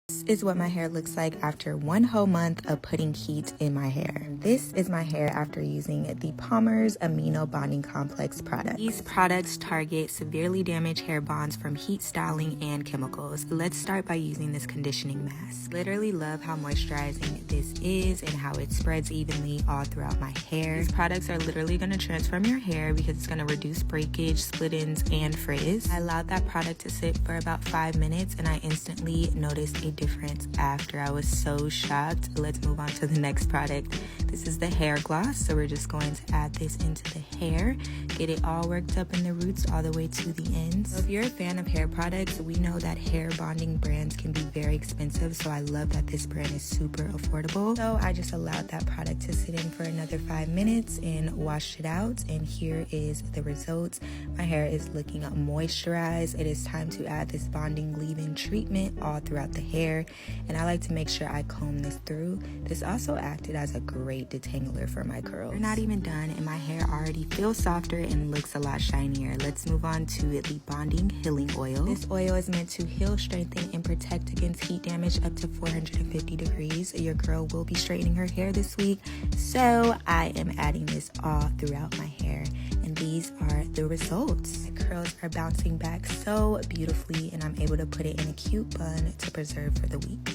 This is what my hair looks like after 1 whole month of putting heat in my hair. This is my hair after using the Palmer's Amino Bonding Complex product. These products target severely damaged hair bonds from heat styling and chemicals. Let's start by using this conditioning mask. Literally love how moisturizing this is and how it spreads evenly all throughout my hair. These products are literally going to transform your hair because it's going to reduce breakage, split ends, and frizz. I allowed that product to sit for about 5 minutes and I instantly noticed a difference after. I was so shocked. Let's move on to the next product. This is the hair gloss, so we're just going to add this into the hair, get it all worked up in the roots all the way to the ends. So if you're a fan of hair products, we know that hair bonding brands can be very expensive, so I love that this brand is super affordable. So I just allowed that product to sit in for another 5 minutes and washed it out, and here is the results. My hair is looking moisturized. It is time to add this bonding leave-in treatment all throughout the hair, and I like to make sure I comb this through. This also acted as a great detangler for my curls. We're not even done and my hair already feels softer and looks a lot shinier. Let's move on to the bonding healing oil. This oil is meant to heal, strengthen, and protect against heat damage up to 450 degrees. Your girl will be straightening her hair this week, so I am adding this all throughout my hair, and these are the results. My curls are bouncing back so beautifully, and I'm able to put it in a cute bun to preserve for the week.